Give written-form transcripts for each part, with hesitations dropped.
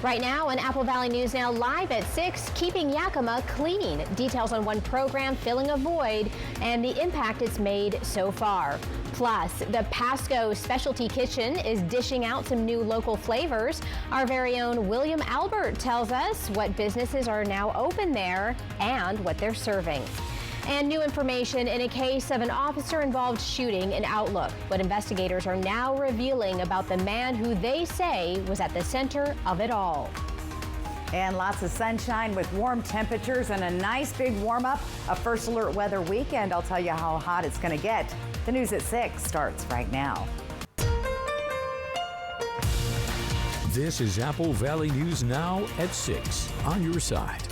Right now on Apple Valley News Now, live at 6, keeping Yakima clean. Details on one program filling a void and the impact it's made so far. Plus, the Pasco Specialty Kitchen is dishing out some new local flavors. Our very own William Albert tells us what businesses are now open there and what they're serving. And new information in a case of an officer-involved shooting in Outlook. What investigators are now revealing about the man who they say was at the center of it all. And lots of sunshine with warm temperatures and a nice big warm-up. A first alert weather weekend. I'll tell you how hot it's going to get. The news at 6 starts right now. This is Apple Valley News Now at 6 on your side.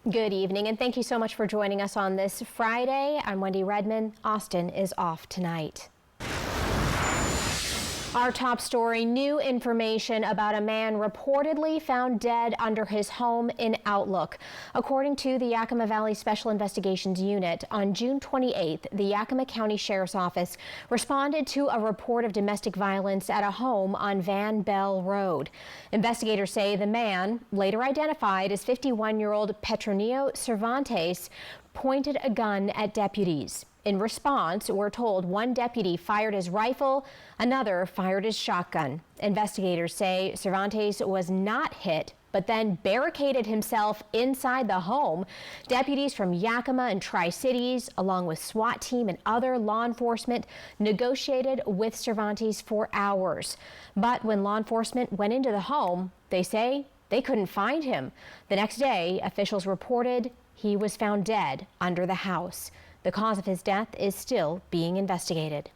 Good evening, and thank you so much for joining us on this Friday. I'm Wendy Redman. Austin is off tonight. Our top story, new information about a man reportedly found dead under his home in Outlook. According to the Yakima Valley Special Investigations Unit, on June 28th, the Yakima County Sheriff's Office responded to a report of domestic violence at a home on Van Bell Road. Investigators say the man, later identified as 51-year-old Petronio Cervantes, pointed a gun at deputies. In response, we're told one deputy fired his rifle, another fired his shotgun. Investigators say Cervantes was not hit, but then barricaded himself inside the home. Deputies from Yakima and Tri-Cities, along with SWAT team and other law enforcement, negotiated with Cervantes for hours. But when law enforcement went into the home, they say they couldn't find him. The next day, officials reported he was found dead under the house. The cause of his death is still being investigated.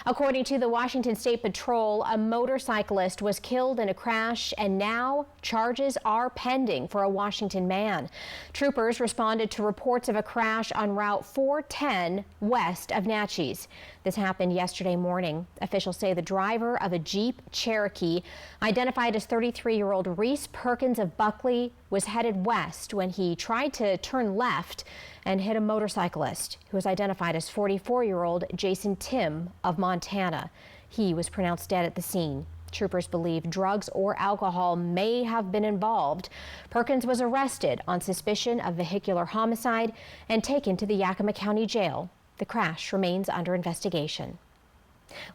According to the Washington State Patrol, a motorcyclist was killed in a crash, and now charges are pending for a Washington man. Troopers responded to reports of a crash on Route 410 west of Natchez. This happened yesterday morning. Officials say the driver of a Jeep Cherokee, identified as 33-year-old Reese Perkins of Buckley, was headed west when he tried to turn left and hit a motorcyclist who was identified as 44-year-old Jason Tim of Montana. He was pronounced dead at the scene. Troopers believe drugs or alcohol may have been involved. Perkins was arrested on suspicion of vehicular homicide and taken to the Yakima County Jail. The crash remains under investigation.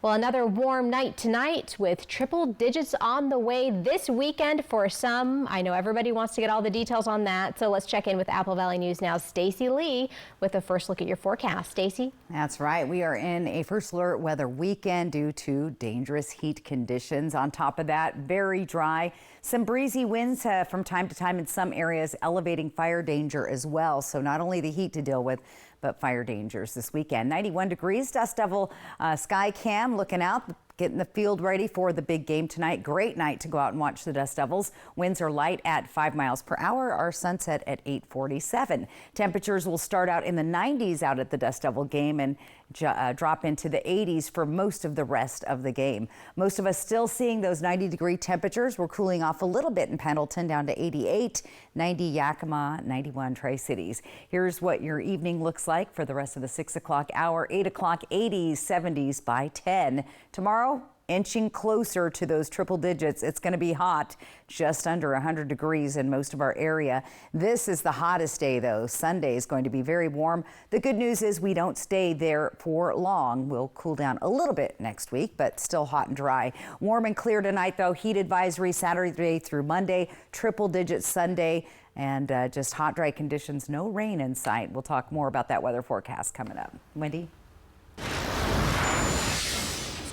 Well, another warm night tonight with triple digits on the way this weekend for some. I know everybody wants to get all the details on that, so let's check in with Apple Valley News Now's Stacy Lee with a first look at your forecast. Stacy? That's right. We are in a first alert weather weekend due to dangerous heat conditions. On top of that, very dry. Some breezy winds from time to time in some areas, elevating fire danger as well. So not only the heat to deal with, but fire dangers this weekend. 91 degrees, Dust Devil sky cam looking out, getting the field ready for the big game tonight. Great night to go out and watch the Dust Devils. Winds are light at 5 miles per hour. Our sunset at 8:47. Temperatures will start out in the 90s out at the Dust Devil game and drop into the 80s for most of the rest of the game. Most of us still seeing those 90-degree temperatures. We're cooling off a little bit in Pendleton down to 88, 90 Yakima, 91 Tri-Cities. Here's what your evening looks like for the rest of the 6 o'clock hour. 8 o'clock, 80s, 70s by 10. Tomorrow, inching closer to those triple digits. It's going to be hot, just under 100 degrees in most of our area. This is the hottest day, though. Sunday is going to be very warm. The good news is we don't stay there for long. We'll cool down a little bit next week, but still hot and dry. Warm and clear tonight, though. Heat advisory Saturday through Monday, triple digits Sunday, and just hot, dry conditions. No rain in sight. We'll talk more about that weather forecast coming up. Wendy?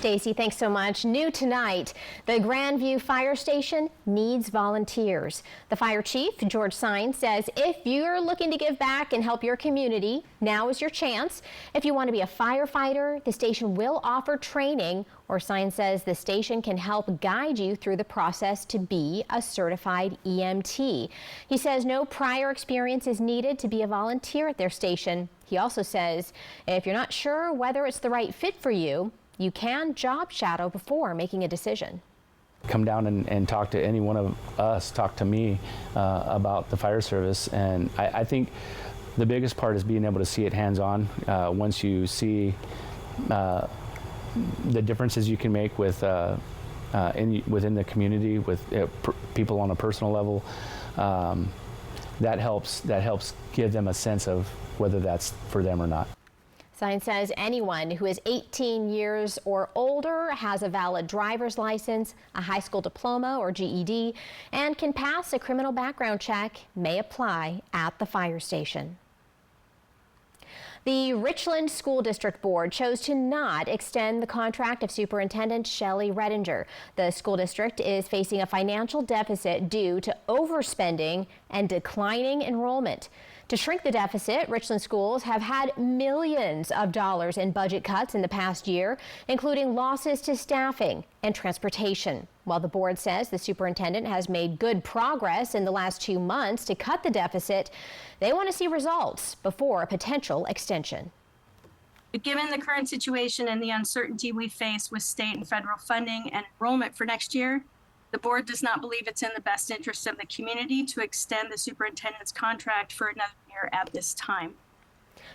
Stacy, thanks so much. New tonight, the Grandview Fire Station needs volunteers. The fire chief, George Sines, says if you're looking to give back and help your community, now is your chance. If you want to be a firefighter, the station will offer training, or Sines says the station can help guide you through the process to be a certified EMT. He says no prior experience is needed to be a volunteer at their station. He also says if you're not sure whether it's the right fit for you, you can job shadow before making a decision. Come down and talk to any one of us, talk to me about the fire service. And I think the biggest part is being able to see it hands-on. Once you see the differences you can make with within the community with people on a personal level. That helps give them a sense of whether that's for them or not. Sign says anyone who is 18 years or older, has a valid driver's license, a high school diploma or GED, and can pass a criminal background check may apply at the fire station. The Richland School District Board chose to not extend the contract of Superintendent Shelley Redinger. The school district is facing a financial deficit due to overspending and declining enrollment. To shrink the deficit, Richland schools have had millions of dollars in budget cuts in the past year, including losses to staffing and transportation. While the board says the superintendent has made good progress in the last 2 months to cut the deficit, they want to see results before a potential extension. Given the current situation and the uncertainty we face with state and federal funding and enrollment for next year, the board does not believe it's in the best interest of the community to extend the superintendent's contract for another year at this time.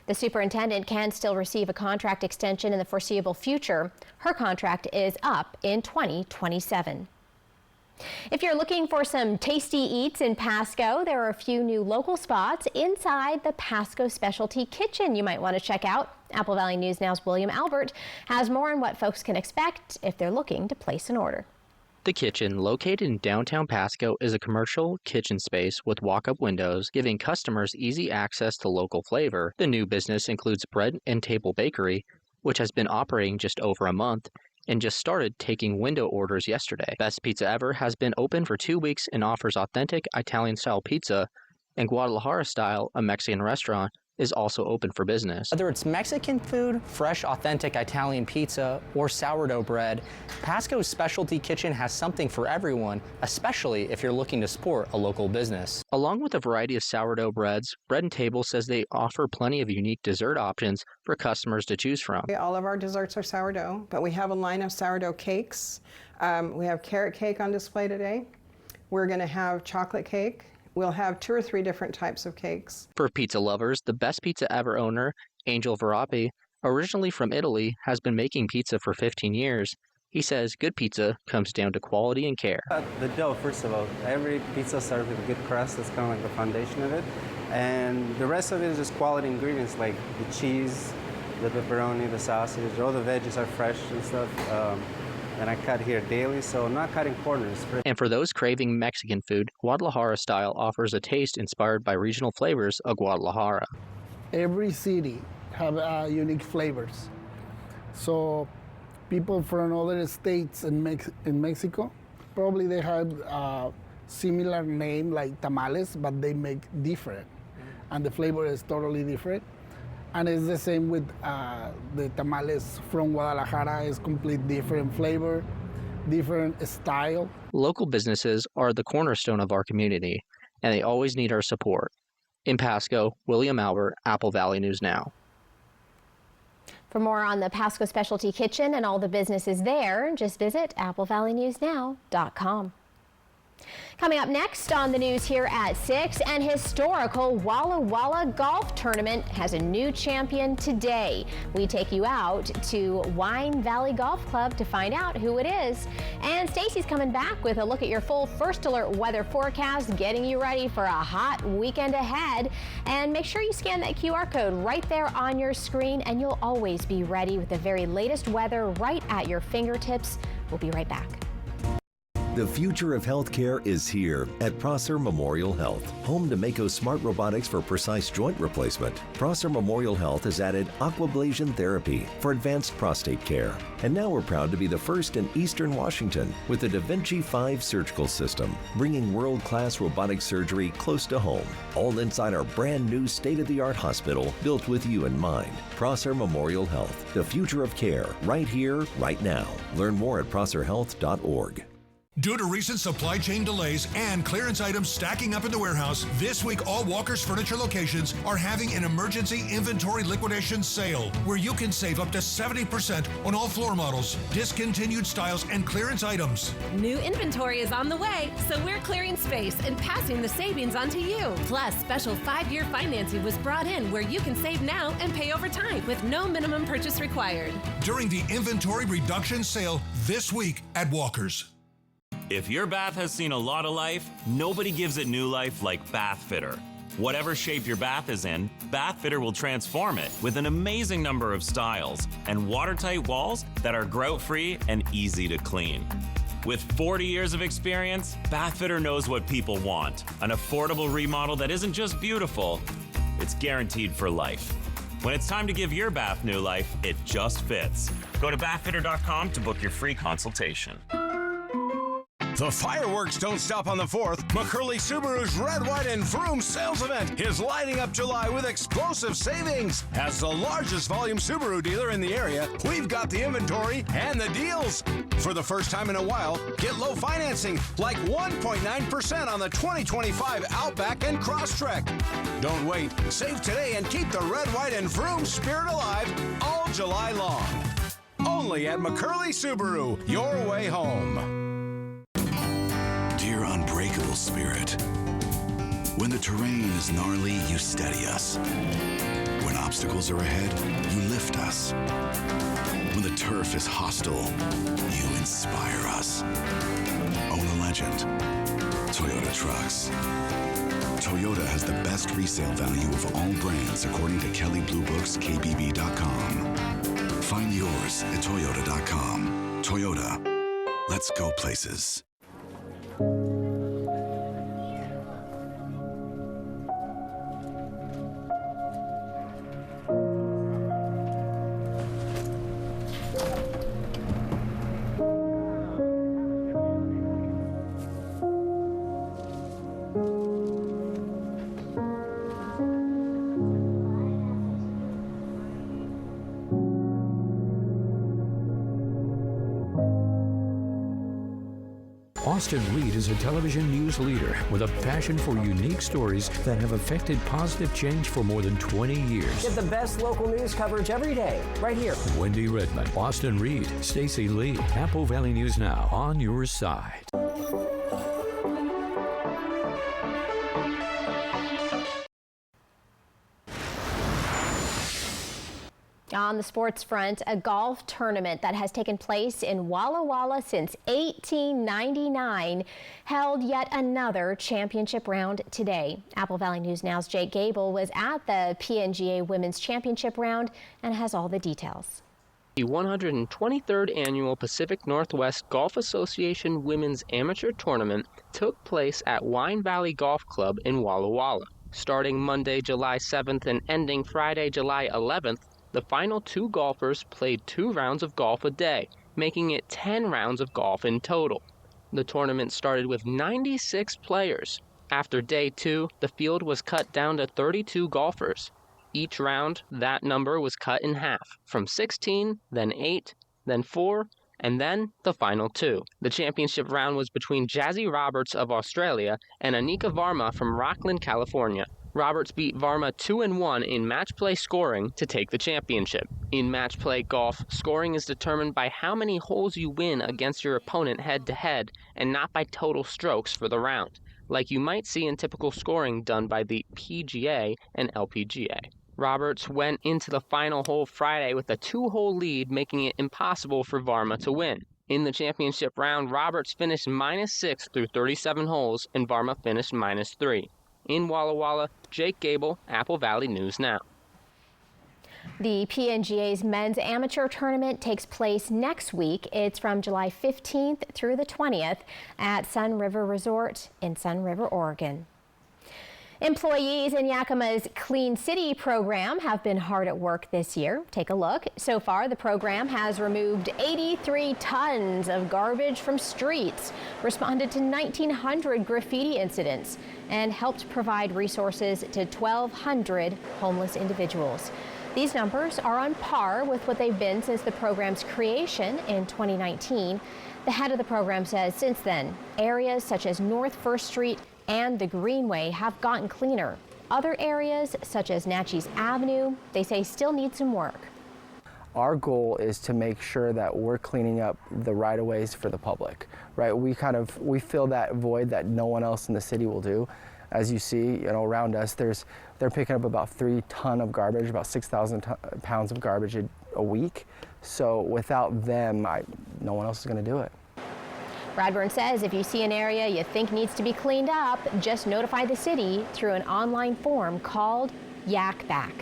The superintendent can still receive a contract extension in the foreseeable future. Her contract is up in 2027. If you're looking for some tasty eats in Pasco, there are a few new local spots inside the Pasco Specialty Kitchen you might want to check out. Apple Valley News Now's William Albert has more on what folks can expect if they're looking to place an order. The Kitchen, located in downtown Pasco, is a commercial kitchen space with walk-up windows, giving customers easy access to local flavor. The new business includes Bread and Table Bakery, which has been operating just over a month and just started taking window orders yesterday. Best Pizza Ever has been open for 2 weeks and offers authentic Italian-style pizza, and Guadalajara Style, a Mexican restaurant, is also open for business. Whether it's Mexican food, fresh, authentic Italian pizza, or sourdough bread, Pasco's Specialty Kitchen has something for everyone, especially if you're looking to support a local business. Along with a variety of sourdough breads, Bread and Table says they offer plenty of unique dessert options for customers to choose from. All of our desserts are sourdough, but we have a line of sourdough cakes. We have carrot cake on display today. We're going to have chocolate cake. We'll have 2 or 3 different types of cakes. For pizza lovers, the Best Pizza Ever owner, Angel Verapi, originally from Italy, has been making pizza for 15 years. He says good pizza comes down to quality and care. The dough, first of all, every pizza starts with a good crust. That's kind of like the foundation of it. And the rest of it is just quality ingredients like the cheese, the pepperoni, the sausage. All the veggies are fresh and stuff. And I cut here daily, so I'm not cutting corners. And for those craving Mexican food, Guadalajara Style offers a taste inspired by regional flavors of Guadalajara. Every city have unique flavors. So people from other states in Mexico, probably they have a similar name like tamales, but they make different. And the flavor is totally different. And it's the same with the tamales from Guadalajara. Is complete different flavor, different style. Local businesses are the cornerstone of our community, and they always need our support. In Pasco, William Albert, Apple Valley News Now. For more on the Pasco Specialty Kitchen and all the businesses there, just visit applevalleynewsnow.com. Coming up next on the news here at 6, an historical Walla Walla golf tournament has a new champion today. We take you out to Wine Valley Golf Club to find out who it is. And Stacy's coming back with a look at your full First Alert weather forecast, getting you ready for a hot weekend ahead. And make sure you scan that QR code right there on your screen, and you'll always be ready with the very latest weather right at your fingertips. We'll be right back. The future of healthcare is here at Prosser Memorial Health, home to Mako Smart Robotics for precise joint replacement. Prosser Memorial Health has added aquablation therapy for advanced prostate care. And now we're proud to be the first in Eastern Washington with the Da Vinci 5 surgical system, bringing world-class robotic surgery close to home, all inside our brand new state-of-the-art hospital built with you in mind. Prosser Memorial Health, the future of care, right here, right now. Learn more at prosserhealth.org. Due to recent supply chain delays and clearance items stacking up in the warehouse, this week all Walker's Furniture locations are having an emergency inventory liquidation sale where you can save up to 70% on all floor models, discontinued styles, and clearance items. New inventory is on the way, so we're clearing space and passing the savings on to you. Plus, special 5-year financing was brought in where you can save now and pay over time with no minimum purchase required. During the inventory reduction sale this week at Walker's. If your bath has seen a lot of life, nobody gives it new life like Bath Fitter. Whatever shape your bath is in, Bath Fitter will transform it with an amazing number of styles and watertight walls that are grout-free and easy to clean. With 40 years of experience, Bath Fitter knows what people want. An affordable remodel that isn't just beautiful, it's guaranteed for life. When it's time to give your bath new life, it just fits. Go to bathfitter.com to book your free consultation. The fireworks don't stop on the 4th. McCurley Subaru's Red, White, and Vroom sales event is lighting up July with explosive savings. As the largest volume Subaru dealer in the area, we've got the inventory and the deals. For the first time in a while, get low financing, like 1.9% on the 2025 Outback and Crosstrek. Don't wait. Save today and keep the Red, White, and Vroom spirit alive all July long. Only at McCurley Subaru, your way home. Dear unbreakable spirit, when the terrain is gnarly, you steady us. When obstacles are ahead, you lift us. When the turf is hostile, you inspire us. Own a legend. Toyota Trucks. Toyota has the best resale value of all brands according to Kelley Blue Book's KBB.com. Find yours at Toyota.com. Toyota. Let's go places. Austin Reed is a television news leader with a passion for unique stories that have affected positive change for more than 20 years. Get the best local news coverage every day, right here. Wendy Redmond, Austin Reed, Stacey Lee, Apple Valley News Now, on your side. On the sports front, a golf tournament that has taken place in Walla Walla since 1899 held yet another championship round today. Apple Valley News Now's Jake Gable was at the PNGA Women's Championship round and has all the details. The 123rd Annual Pacific Northwest Golf Association Women's Amateur Tournament took place at Wine Valley Golf Club in Walla Walla. Starting Monday, July 7th and ending Friday, July 11th, the final 2 golfers played 2 rounds of golf a day, making it 10 rounds of golf in total. The tournament started with 96 players. After day 2, the field was cut down to 32 golfers. Each round, that number was cut in half, from 16, then 8, then 4, and then the final 2. The championship round was between Jazzy Roberts of Australia and Anika Varma from Rockland, California. Roberts beat Varma 2-1 in match play scoring to take the championship. In match play golf, scoring is determined by how many holes you win against your opponent head-to-head and not by total strokes for the round, like you might see in typical scoring done by the PGA and LPGA. Roberts went into the final hole Friday with a 2-hole lead, making it impossible for Varma to win. In the championship round, Roberts finished -6 through 37 holes and Varma finished -3. In Walla Walla, Jake Gable, Apple Valley News Now. The PNGA's men's amateur tournament takes place next week. It's from July 15th through the 20th at Sun River Resort in Sun River, Oregon. Employees in Yakima's Clean City program have been hard at work this year. Take a look. So far, the program has removed 83 tons of garbage from streets, responded to 1,900 graffiti incidents, and helped provide resources to 1,200 homeless individuals. These numbers are on par with what they've been since the program's creation in 2019. The head of the program says since then, areas such as North 1st Street and the Greenway have gotten cleaner. Other areas, such as Natchez Avenue, they say still need some work. Our goal is to make sure that we're cleaning up the right-of-ways for the public, right? We fill that void that no one else in the city will do. As you see, around us, they're picking up about 3 tons of garbage, about 6,000 pounds of garbage a week. So without them, no one else is going to do it. Bradburn says if you see an area you think needs to be cleaned up, just notify the city through an online form called Yak Back.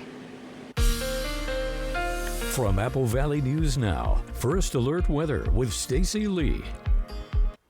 From Apple Valley News Now, First Alert Weather with Stacy Lee.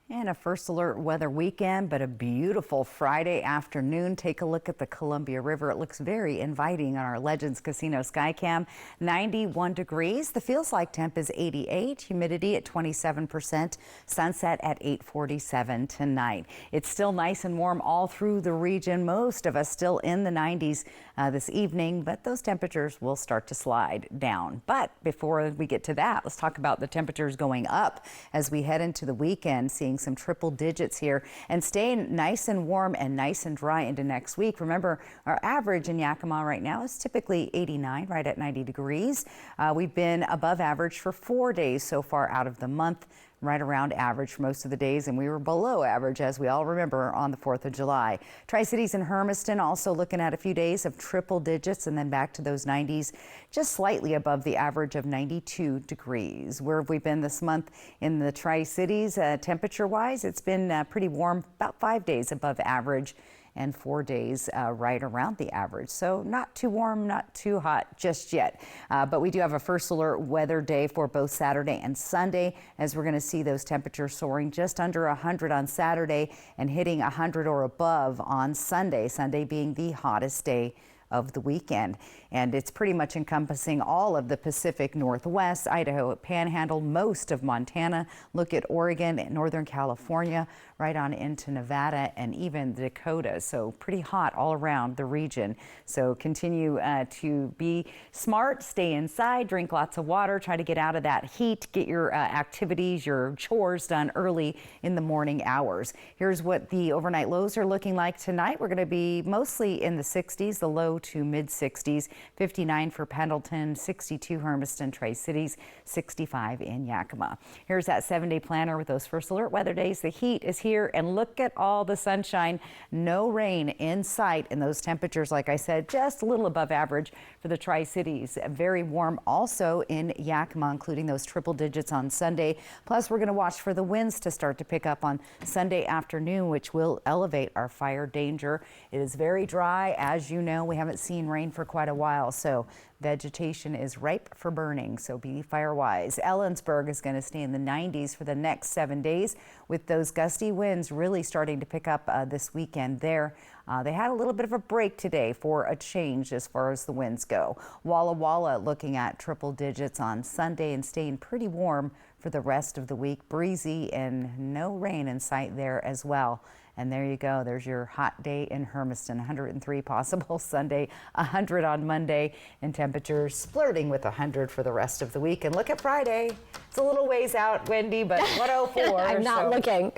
And a First Alert weather weekend, but a beautiful Friday afternoon. Take a look at the Columbia River. It looks very inviting on our Legends Casino Skycam. 91 degrees. The feels like temp is 88. Humidity at 27%. Sunset at 8:47 tonight. It's still nice and warm all through the region. Most of us still in the 90s this evening, but those temperatures will start to slide down. But before we get to that, let's talk about the temperatures going up as we head into the weekend, seeing some triple digits here and staying nice and warm and nice and dry into next week. Remember, our average in Yakima right now is typically 89, right at 90 degrees. We've been above average for 4 days so far out of the month, right around average for most of the days, and we were below average, as we all remember, on the 4th of July. Tri-Cities and Hermiston also looking at a few days of triple digits and then back to those 90s, just slightly above the average of 92 degrees. Where have we been this month in the Tri-Cities? Temperature-wise, it's been pretty warm, about 5 days above average, and 4 days right around the average. So not too warm, not too hot just yet. But we do have a First Alert weather day for both Saturday and Sunday, as we're going to see those temperatures soaring just under 100 on Saturday and hitting 100 or above on Sunday. Sunday being the hottest day of the weekend. And it's pretty much encompassing all of the Pacific Northwest, Idaho Panhandle, most of Montana. Look at Oregon, Northern California, right on into Nevada and even the Dakotas. So pretty hot all around the region. So continue to be smart, stay inside, drink lots of water, try to get out of that heat, get your activities, your chores done early in the morning hours. Here's what the overnight lows are looking like tonight. We're going to be mostly in the 60s, the low to mid 60s, 59 for Pendleton, 62 Hermiston, Tri-Cities, 65 in Yakima. Here's that 7-day planner with those First Alert weather days. The heat is here, and look at all the sunshine. No rain in sight, and those temperatures, like I said, just a little above average for the Tri-Cities. Very warm also in Yakima, including those triple digits on Sunday. Plus, we're going to watch for the winds to start to pick up on Sunday afternoon, which will elevate our fire danger. It is very dry. As you know, we haven't seen rain for quite a while, so vegetation is ripe for burning, so be fire wise. Ellensburg is going to stay in the 90s for the next 7 days, with those gusty winds really starting to pick up this weekend there. They had a little bit of a break today for a change as far as the winds go. Walla Walla looking at triple digits on Sunday and staying pretty warm for the rest of the week. Breezy and no rain in sight there as well. And there you go. There's your hot day in Hermiston. 103 possible Sunday, 100 on Monday, and temperatures flirting with 100 for the rest of the week. And look at Friday. It's a little ways out, Wendy, but 104. I'm not looking.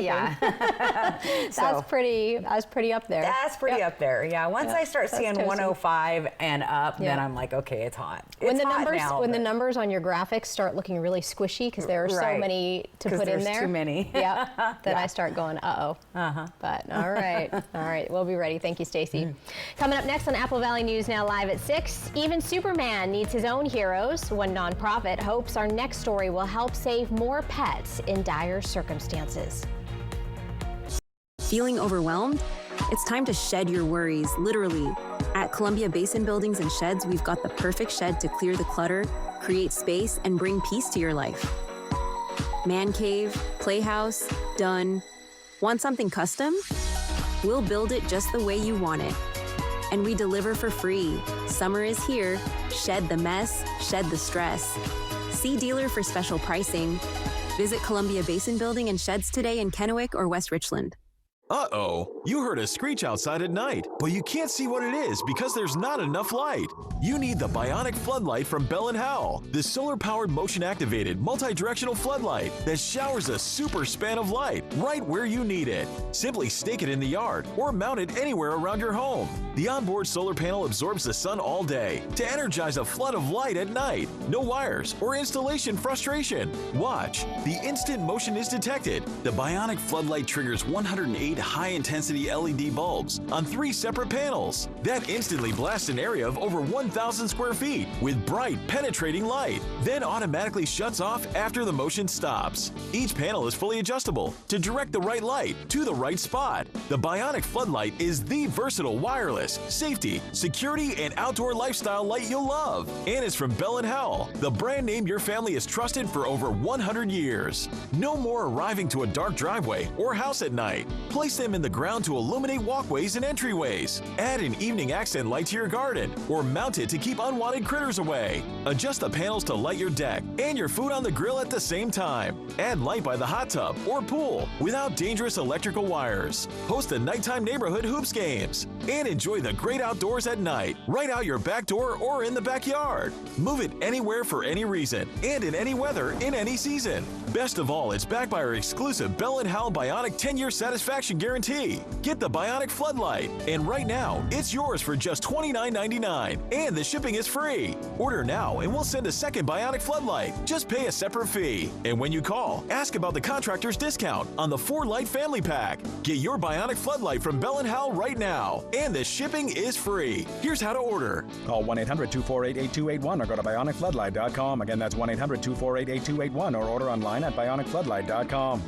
Yeah. That's pretty up there. That's pretty up there. Yeah. Once I start seeing 105 and up, then I'm like, okay, it's hot. When It's the hot numbers now, when but- the numbers on your graphics start looking really squishy because there are so Right. many to 'Cause put in there's there. too many. Yeah. Then Yeah. I start going, uh-oh. But all right. All right. We'll be ready. Thank you, Stacy. Coming up next on Apple Valley News Now live at 6, even Superman needs his own heroes. One nonprofit hopes our next story will help save more pets in dire circumstances. Feeling overwhelmed? It's time to shed your worries, literally. At Columbia Basin Buildings and Sheds, we've got the perfect shed to clear the clutter, create space, and bring peace to your life. Man cave, playhouse, done. Want something custom? We'll build it just the way you want it. And we deliver for free. Summer is here. Shed the mess, shed the stress. See dealer for special pricing. Visit Columbia Basin Building and Sheds today in Kennewick or West Richland. Uh-oh, you heard a screech outside at night, but you can't see what it is because there's not enough light. You need the Bionic Floodlight from Bell & Howell, the solar-powered motion-activated multi-directional floodlight that showers a super span of light right where you need it. Simply stake it in the yard or mount it anywhere around your home. The onboard solar panel absorbs the sun all day to energize a flood of light at night. No wires or installation frustration. Watch, the instant motion is detected. The Bionic Floodlight triggers 108 high-intensity LED bulbs on 3 separate panels. That instantly blasts an area of over 1,000 square feet with bright, penetrating light, then automatically shuts off after the motion stops. Each panel is fully adjustable to direct the right light to the right spot. The Bionic Floodlight is the versatile wireless, safety, security, and outdoor lifestyle light you'll love. And it's from Bell & Howell, the brand name your family has trusted for over 100 years. No more arriving to a dark driveway or house at night. Place them in the ground to illuminate walkways and entryways. Add an evening accent light to your garden or mount it to keep unwanted critters away. Adjust the panels to light your deck and your food on the grill at the same time. Add light by the hot tub or pool without dangerous electrical wires. Host the nighttime neighborhood hoops games and enjoy the great outdoors at night, right out your back door or in the backyard. Move it anywhere for any reason and in any weather in any season. Best of all, it's backed by our exclusive Bell & Howell Bionic 10-year satisfaction guarantee. Get the Bionic Floodlight, and right now, it's yours for just $29.99, and the shipping is free. Order now, and we'll send a second Bionic Floodlight. Just pay a separate fee. And when you call, ask about the contractor's discount on the 4-light family pack. Get your Bionic Floodlight from Bell & Howell right now, and the shipping is free. Here's how to order. Call 1-800-248-8281 or go to BionicFloodlight.com. Again, that's 1-800-248-8281 or order online at BionicFloodlight.com.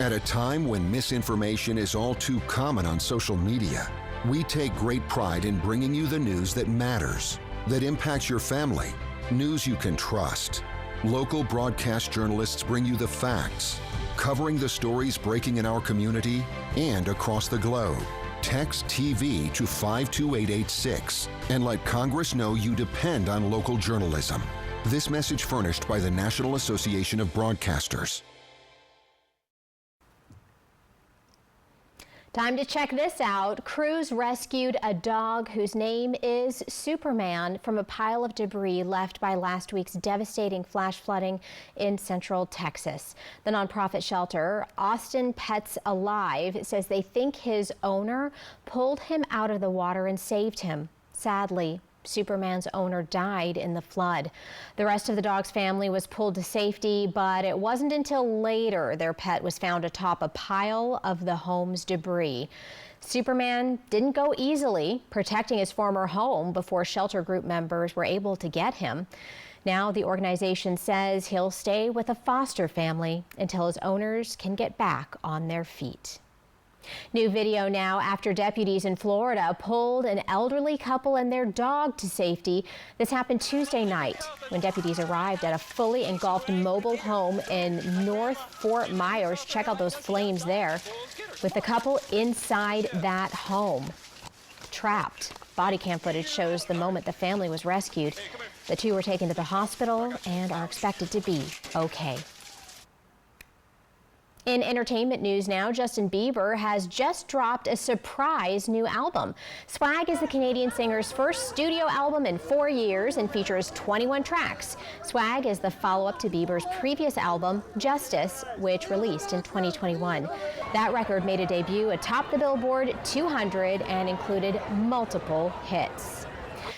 At a time when misinformation is all too common on social media, we take great pride in bringing you the news that matters, that impacts your family, news you can trust. Local broadcast journalists bring you the facts, covering the stories breaking in our community and across the globe. Text TV to 52886 and let Congress know you depend on local journalism. This message furnished by the National Association of Broadcasters. Time to check this out. Crews rescued a dog whose name is Superman from a pile of debris left by last week's devastating flash flooding in central Texas. The nonprofit shelter, Austin Pets Alive, says they think his owner pulled him out of the water and saved him. Sadly, Superman's owner died in the flood. The rest of the dog's family was pulled to safety, but it wasn't until later their pet was found atop a pile of the home's debris. Superman didn't go easily, protecting his former home before shelter group members were able to get him. Now the organization says he'll stay with a foster family until his owners can get back on their feet. New video now after deputies in Florida pulled an elderly couple and their dog to safety. This happened Tuesday night when deputies arrived at a fully engulfed mobile home in North Fort Myers. Check out those flames there, with the couple inside that home, trapped. Body cam footage shows the moment the family was rescued. The two were taken to the hospital and are expected to be okay. In entertainment news now, Justin Bieber has just dropped a surprise new album. Swag is the Canadian singer's first studio album in 4 years and features 21 tracks. Swag is the follow-up to Bieber's previous album, Justice, which released in 2021. That record made a debut atop the Billboard 200 and included multiple hits.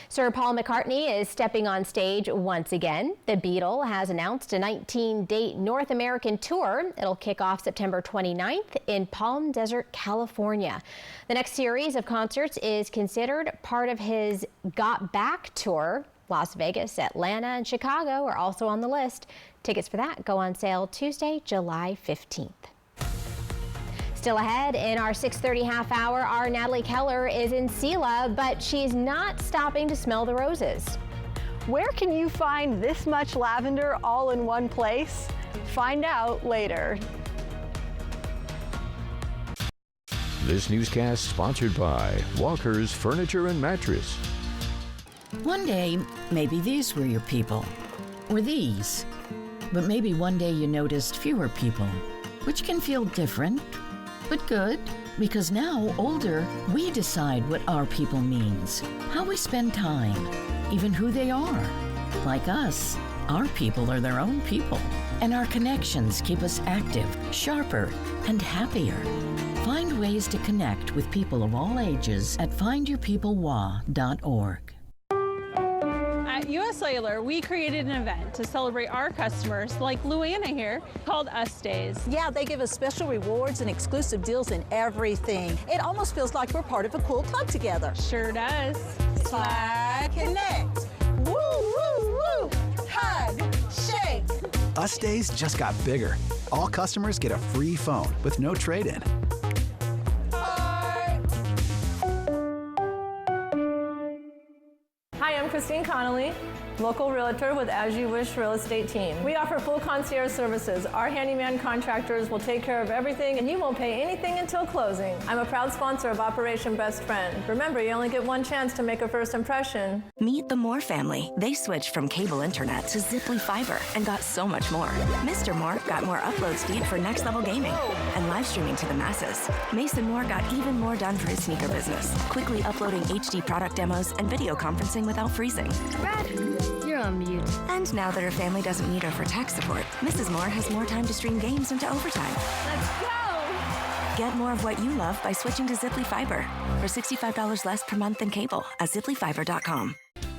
Sir Paul McCartney is stepping on stage once again. The Beatle has announced a 19-date North American tour. It'll kick off September 29th in Palm Desert, California. The next series of concerts is considered part of his Got Back tour. Las Vegas, Atlanta, and Chicago are also on the list. Tickets for that go on sale Tuesday, July 15th. Still ahead in our 6:30 half hour, our Natalie Keller is in Sela, but she's not stopping to smell the roses. Where can you find this much lavender all in one place? Find out later. This newscast sponsored by Walker's Furniture and Mattress. One day, maybe these were your people, or these. But maybe one day you noticed fewer people. which can feel different, but good, because now, older, we decide what our people means, how we spend time, even who they are. Like us, our people are their own people, and our connections keep us active, sharper, and happier. Find ways to connect with people of all ages at findyourpeoplewa.org. At US Cellular, we created an event to celebrate our customers, like Luana here, called Us Days. Yeah, they give us special rewards and exclusive deals in everything. It almost feels like we're part of a cool club together. Sure does. Slide Connect. Woo, woo, woo. Hug, shake. Us Days just got bigger. All customers get a free phone with no trade-in. Hi, I'm Christine Connolly, local realtor with As You Wish Real Estate Team. We offer full concierge services. Our handyman contractors will take care of everything and you won't pay anything until closing. I'm a proud sponsor of Operation Best Friend. Remember, you only get one chance to make a first impression. Meet the Moore family. They switched from cable internet to Ziply Fiber and got so much more. Mr. Moore got more upload speed for next level gaming and live streaming to the masses. Mason Moore got even more done for his sneaker business, quickly uploading HD product demos and video conferencing without freezing. Brad, you're on mute. And now that her family doesn't need her for tech support, Mrs. Moore has more time to stream games into overtime. Let's go! Get more of what you love by switching to Ziply Fiber for $65 less per month than cable at ziplyfiber.com.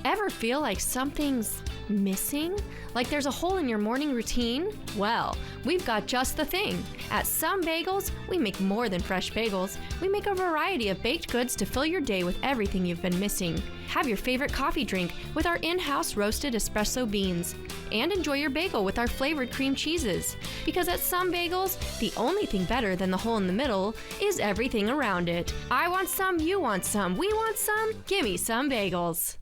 Ever feel like something's missing? Like there's a hole in your morning routine? Well, we've got just the thing. At Some Bagels, we make more than fresh bagels. We make a variety of baked goods to fill your day with everything you've been missing. Have your favorite coffee drink with our in-house roasted espresso beans. And enjoy your bagel with our flavored cream cheeses. Because at Some Bagels, the only thing better than the hole in the middle is everything around it. I want some, you want some, we want some. Gimme Some Bagels.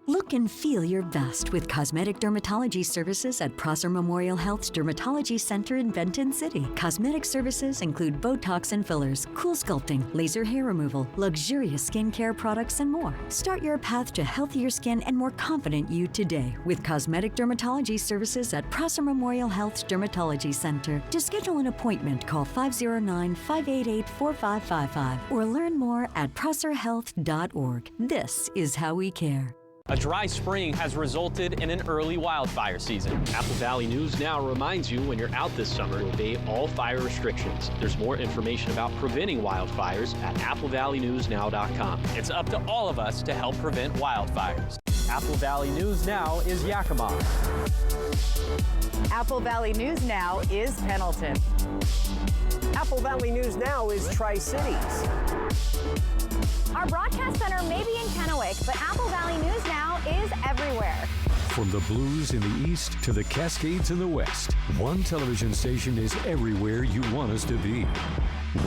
Look and feel your best with cosmetic dermatology services at Prosser Memorial Health's Dermatology Center in Benton City. Cosmetic services include Botox and fillers, cool sculpting, laser hair removal, luxurious skincare products, and more. Start your path to healthier skin and more confident you today with cosmetic dermatology services at Prosser Memorial Health's Dermatology Center. To schedule an appointment, call 509-588-4555 or learn more at prosserhealth.org. This is how we care. A dry spring has resulted in an early wildfire season. Apple Valley News Now reminds you when you're out this summer to obey all fire restrictions. There's more information about preventing wildfires at applevalleynewsnow.com. It's up to all of us to help prevent wildfires. Apple Valley News Now is Yakima. Apple Valley News Now is Pendleton. Apple Valley News Now is Tri-Cities. Our broadcast center may be in Kennewick, but Apple Valley News Now is everywhere. From the Blues in the east to the Cascades in the west, one television station is everywhere you want us to be.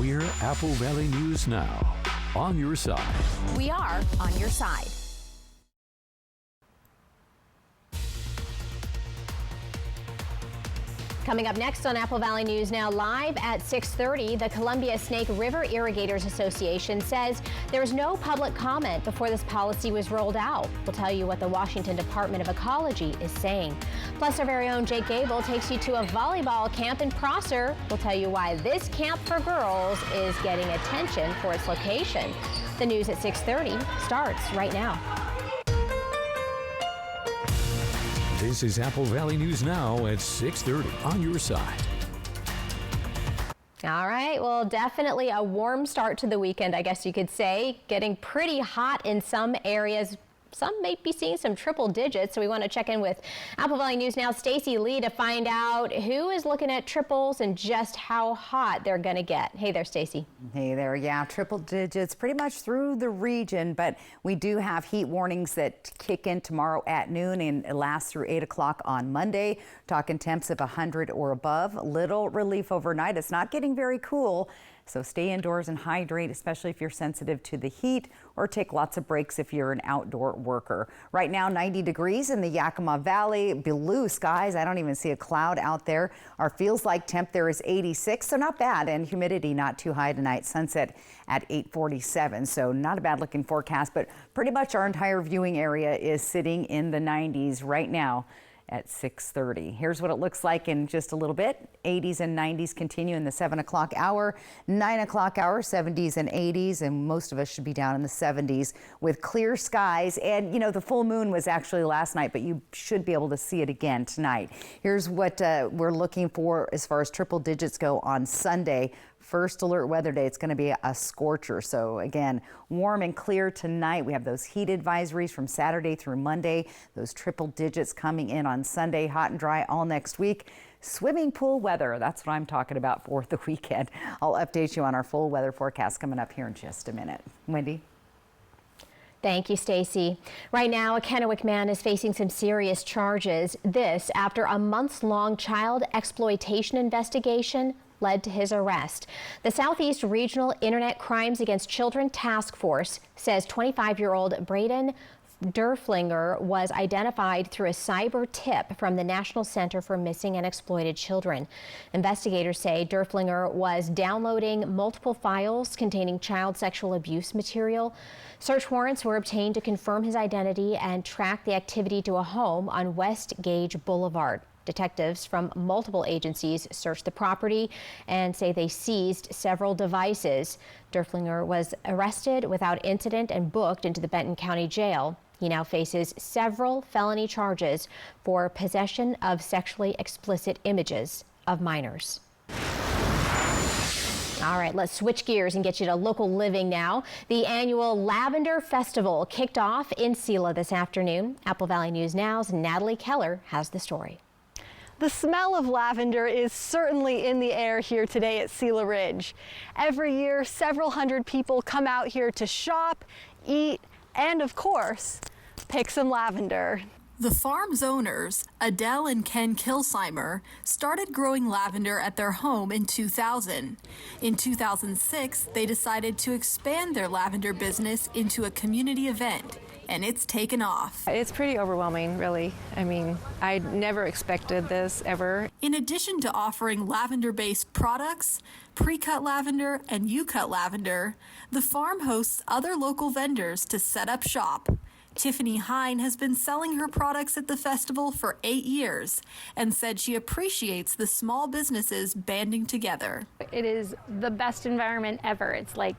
We're Apple Valley News Now, on your side. We are on your side. Coming up next on Apple Valley News Now live at 6:30, the Columbia Snake River Irrigators Association says there's no public comment before this policy was rolled out. We'll tell you what the Washington Department of Ecology is saying. Plus, our very own Jake Gable takes you to a volleyball camp in Prosser. We'll tell you why this camp for girls is getting attention for its location. The news at 6:30 starts right now. This is Apple Valley News Now at 6:30 on your side. All right, well, definitely a warm start to the weekend, I guess you could say. Getting pretty hot in some areas. Some may be seeing some triple digits, so we want to check in with Apple Valley News Now Stacy Lee to find out who is looking at triples and just how hot they're going to get. Hey there, Stacy. Hey there, yeah, triple digits pretty much through the region, but we do have heat warnings that kick in tomorrow at noon and last through 8 o'clock on Monday. Talking temps of 100 or above. Little relief overnight. It's not getting very cool. So stay indoors and hydrate, especially if you're sensitive to the heat, or take lots of breaks if you're an outdoor worker. Right now, 90 degrees in the Yakima Valley, blue skies. I don't even see a cloud out there. Our feels like temp there is 86, so not bad, and humidity not too high tonight. Sunset at 8:47, so not a bad looking forecast, but pretty much our entire viewing area is sitting in the 90s right now. at 6:30. Here's what it looks like in just a little bit. 80s and 90s continue in the 7 o'clock hour, 9 o'clock hour, 70s and 80s, and most of us should be down in the 70s with clear skies. And, you know, the full moon was actually last night, but you should be able to see it again tonight. Here's what we're looking for as far as triple digits go on Sunday. First alert weather day, it's going to be a scorcher. So again, warm and clear tonight. We have those heat advisories from Saturday through Monday. Those triple digits coming in on Sunday, hot and dry all next week. Swimming pool weather, that's what I'm talking about for the weekend. I'll update you on our full weather forecast coming up here in just a minute. Wendy? Thank you, Stacy. Right now, a Kennewick man is facing some serious charges. This after a months-long child exploitation investigation led to his arrest. The Southeast Regional Internet Crimes Against Children Task Force says 25-year-old Braden Derflinger was identified through a cyber tip from the National Center for Missing and Exploited Children. Investigators say Derflinger was downloading multiple files containing child sexual abuse material. Search warrants were obtained to confirm his identity and track the activity to a home on West Gage Boulevard. Detectives from multiple agencies searched the property and say they seized several devices. Derflinger was arrested without incident and booked into the Benton County Jail. He now faces several felony charges for possession of sexually explicit images of minors. All right, let's switch gears and get you to local living now. The annual Lavender Festival kicked off in Selah this afternoon. Apple Valley News Now's Natalie Keller has the story. The smell of lavender is certainly in the air here today at Selah Ridge. Every year, several hundred people come out here to shop, eat, and of course, pick some lavender. The farm's owners, Adele and Ken Kilsheimer, started growing lavender at their home in 2000. In 2006, they decided to expand their lavender business into a community event, and it's taken off. It's pretty overwhelming, really. I mean, I never expected this ever. In addition to offering lavender-based products, pre-cut lavender and U-cut lavender, the farm hosts other local vendors to set up shop. Tiffany Hine has been selling her products at the festival for 8 years and said she appreciates the small businesses banding together. It is the best environment ever. It's like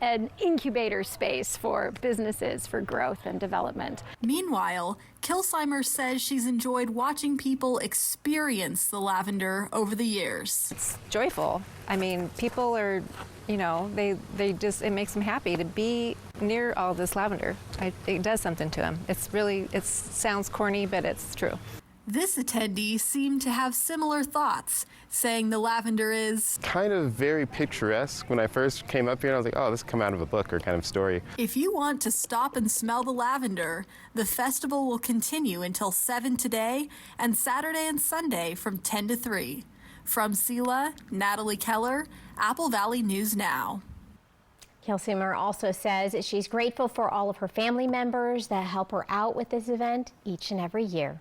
an incubator space for businesses for growth and development. Meanwhile, Kilsheimer says she's enjoyed watching people experience the lavender over the years. It's joyful. I mean, people are, you know, they just, it makes them happy to be near all this lavender. It does something to them. It's really, it sounds corny, but it's true. This attendee seemed to have similar thoughts, saying the lavender is kind of very picturesque. When I first came up here, I was like, oh, this come out of a book or kind of story. If you want to stop and smell the lavender, the festival will continue until 7 today and Saturday and Sunday from 10 to 3. From Selah, Natalie Keller, Apple Valley News Now. Kilsheimer also says she's grateful for all of her family members that help her out with this event each and every year.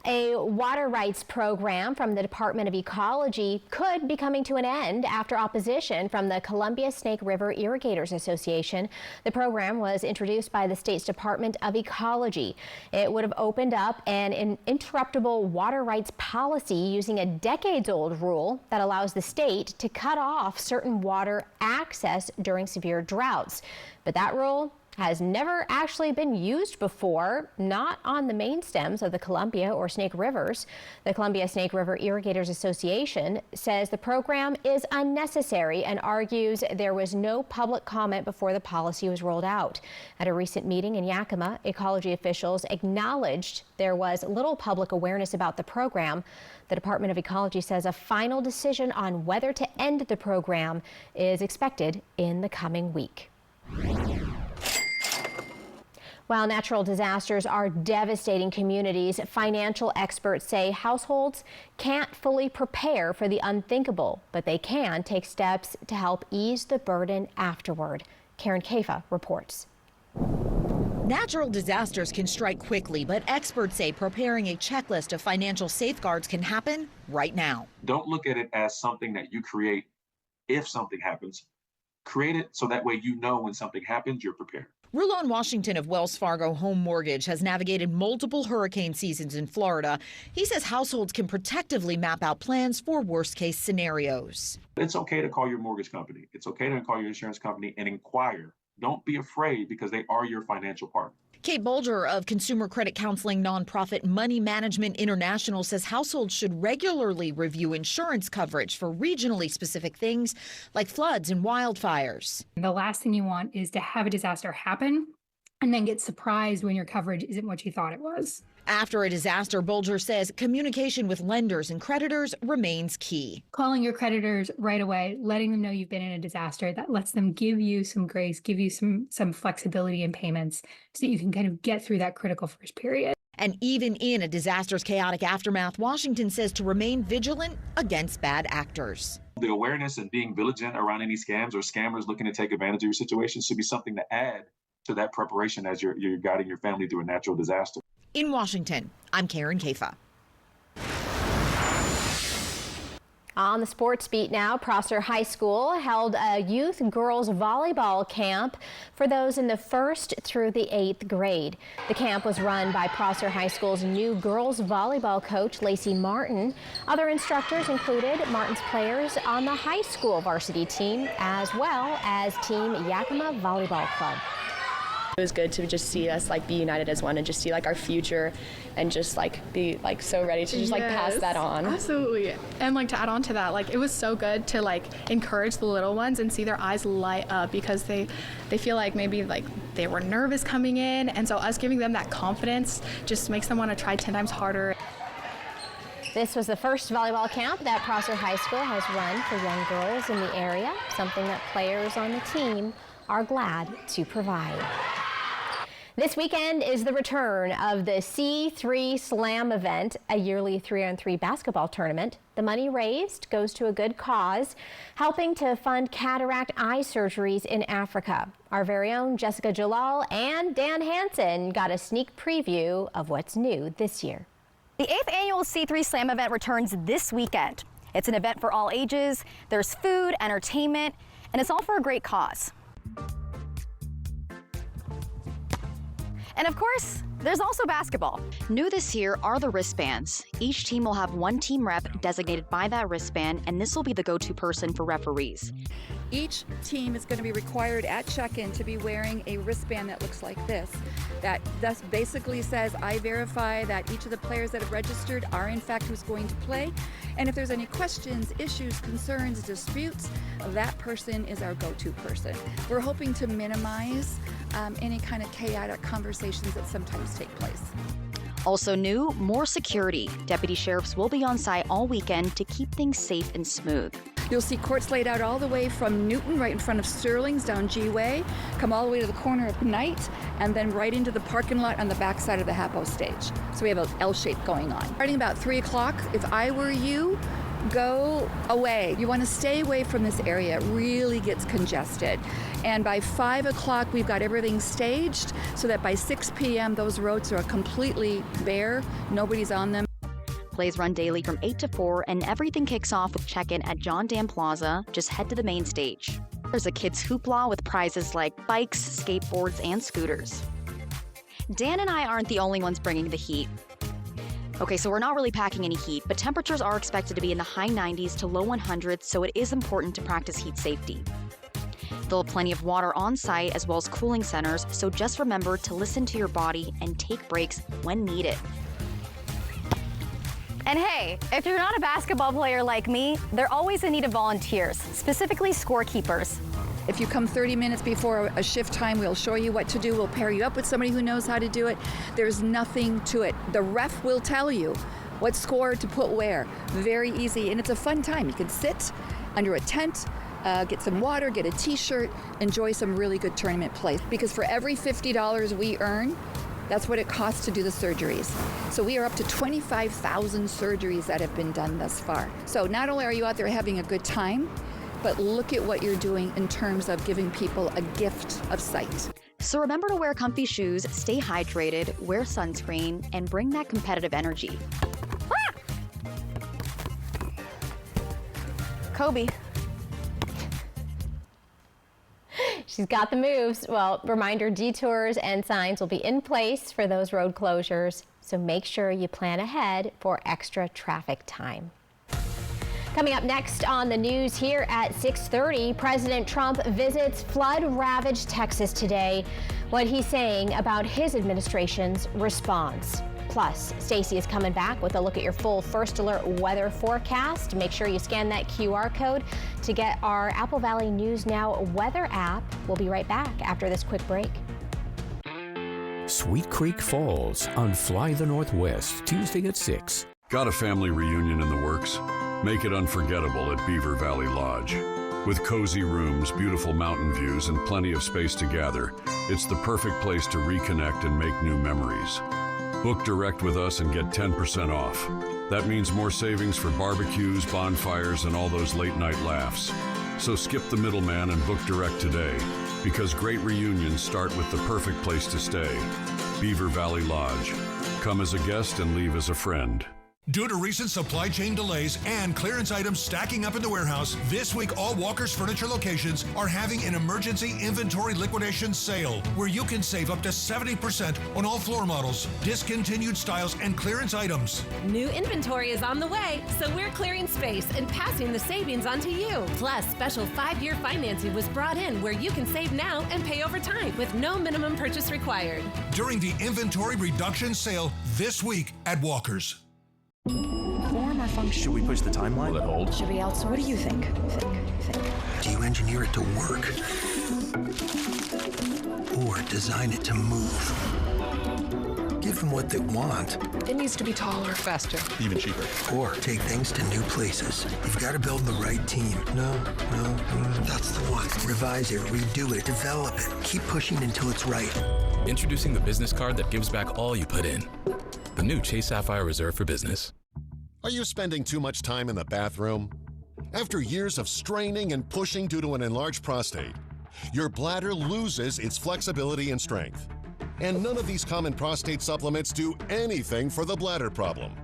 A water rights program from the Department of Ecology could be coming to an end after opposition from the Columbia Snake River Irrigators Association. The program was introduced by the state's Department of Ecology. It would have opened up an interruptible water rights policy using a decades-old rule that allows the state to cut off certain water access during severe droughts. But that rule has never actually been used before, not on the main stems of the Columbia or Snake Rivers. The Columbia Snake River Irrigators Association says the program is unnecessary and argues there was no public comment before the policy was rolled out. At a recent meeting in Yakima, ecology officials acknowledged there was little public awareness about the program. The Department of Ecology says a final decision on whether to end the program is expected in the coming week. While natural disasters are devastating communities, financial experts say households can't fully prepare for the unthinkable, but they can take steps to help ease the burden afterward. Karen Kafa reports. Natural disasters can strike quickly, but experts say preparing a checklist of financial safeguards can happen right now. Don't look at it as something that you create if something happens. Create it so that way you know when something happens, you're prepared. Rulon Washington of Wells Fargo Home Mortgage has navigated multiple hurricane seasons in Florida. He says households can protectively map out plans for worst-case scenarios. It's okay to call your mortgage company. It's okay to call your insurance company and inquire. Don't be afraid because they are your financial partner. Kate Bulger of consumer credit counseling nonprofit Money Management International says households should regularly review insurance coverage for regionally specific things like floods and wildfires. The last thing you want is to have a disaster happen and then get surprised when your coverage isn't what you thought it was. After a disaster, Bulger says communication with lenders and creditors remains key. Calling your creditors right away, letting them know you've been in a disaster, that lets them give you some grace, give you some flexibility in payments so that you can kind of get through that critical first period. And even in a disaster's chaotic aftermath, Washington says to remain vigilant against bad actors. The awareness and being vigilant around any scams or scammers looking to take advantage of your situation should be something to add to that preparation as you're guiding your family through a natural disaster. In Washington, I'm Karen Kafa. On the sports beat now, Prosser High School held a youth girls volleyball camp for those in the 1st through the 8th grade. The camp was run by Prosser High School's new girls volleyball coach, Lacey Martin. Other instructors included Martin's players on the high school varsity team, as well as Team Yakima Volleyball Club. It was good to just see us be united as one and just see our future and just be so ready to just pass that on. Absolutely. And to add on to that, it was so good to encourage the little ones and see their eyes light up because they feel like maybe they were nervous coming in, and so us giving them that confidence just makes them want to try 10 times harder. This was the first volleyball camp that Prosser High School has run for young girls in the area, something that players on the team are glad to provide. This weekend is the return of the C3 Slam event, a yearly 3-on-3 basketball tournament. The money raised goes to a good cause, helping to fund cataract eye surgeries in Africa. Our very own Jessica Jalal and Dan Hansen got a sneak preview of what's new this year. The 8th annual C3 Slam event returns this weekend. It's an event for all ages. There's food, entertainment, and it's all for a great cause. And of course, there's also basketball. New this year are the wristbands. Each team will have one team rep designated by that wristband, and this will be the go-to person for referees. Each team is going to be required at check-in to be wearing a wristband that looks like this. That thus basically says, I verify that each of the players that have registered are in fact who's going to play. And if there's any questions, issues, concerns, disputes, that person is our go-to person. We're hoping to minimize any kind of chaotic conversations that sometimes take place. Also new, more security. Deputy sheriffs will be on site all weekend to keep things safe and smooth. You'll see courts laid out all the way from Newton, right in front of Sterling's, down G-Way, come all the way to the corner of Knight, and then right into the parking lot on the back side of the Hapo stage. So we have an L shape going on. Starting about 3 o'clock, if I were you, go away. You want to stay away from this area. It really gets congested. And by 5 o'clock, we've got everything staged so that by 6 p.m., those roads are completely bare. Nobody's on them. Plays run daily from 8 to 4, and everything kicks off with check-in at John Dam Plaza. Just head to the main stage. There's a kids' hoopla with prizes like bikes, skateboards, and scooters. Dan and I aren't the only ones bringing the heat. Okay, so we're not really packing any heat, but temperatures are expected to be in the high 90s to low 100s, so it is important to practice heat safety. They'll have plenty of water on site as well as cooling centers, so just remember to listen to your body and take breaks when needed. And hey, if you're not a basketball player like me, they're always in need of volunteers, specifically scorekeepers. If you come 30 minutes before a shift time, we'll show you what to do. We'll pair you up with somebody who knows how to do it. There's nothing to it. The ref will tell you what score to put where. Very easy, and it's a fun time. You can sit under a tent, get some water, get a t-shirt, enjoy some really good tournament play. Because for every $50 we earn, that's what it costs to do the surgeries. So we are up to 25,000 surgeries that have been done thus far. So not only are you out there having a good time, but look at what you're doing in terms of giving people a gift of sight. So remember to wear comfy shoes, stay hydrated, wear sunscreen, and bring that competitive energy. Kobe. She's got the moves. Well, reminder, detours and signs will be in place for those road closures, so make sure you plan ahead for extra traffic time. Coming up next on the news here at 6:30, President Trump visits flood-ravaged Texas today. What he's saying about his administration's response. Plus, Stacey is coming back with a look at your full First Alert weather forecast. Make sure you scan that QR code to get our Apple Valley News Now weather app. We'll be right back after this quick break. Sweet Creek Falls on Fly the Northwest, Tuesday at 6. Got a family reunion in the works? Make it unforgettable at Beaver Valley Lodge. With cozy rooms, beautiful mountain views, and plenty of space to gather, it's the perfect place to reconnect and make new memories. Book direct with us and get 10% off. That means more savings for barbecues, bonfires, and all those late-night laughs. So skip the middleman and book direct today, because great reunions start with the perfect place to stay. Beaver Valley Lodge. Come as a guest and leave as a friend. Due to recent supply chain delays and clearance items stacking up in the warehouse, this week all Walker's Furniture locations are having an emergency inventory liquidation sale where you can save up to 70% on all floor models, discontinued styles, and clearance items. New inventory is on the way, so we're clearing space and passing the savings on to you. Plus, special 5-year financing was brought in where you can save now and pay over time with no minimum purchase required. During the inventory reduction sale this week at Walker's. Form or function? Should we push the timeline? Will it hold? Should we outsource? What do you think? Do you engineer it to work? Or design it to move? Give them what they want. It needs to be taller, faster, even cheaper. Or take things to new places. You've got to build the right team. No, that's the one. Revise it, redo it, develop it. Keep pushing until it's right. Introducing the business card that gives back all you put in. The new Chase Sapphire Reserve for Business. Are you spending too much time in the bathroom? After years of straining and pushing due to an enlarged prostate, your bladder loses its flexibility and strength. And none of these common prostate supplements do anything for the bladder problem.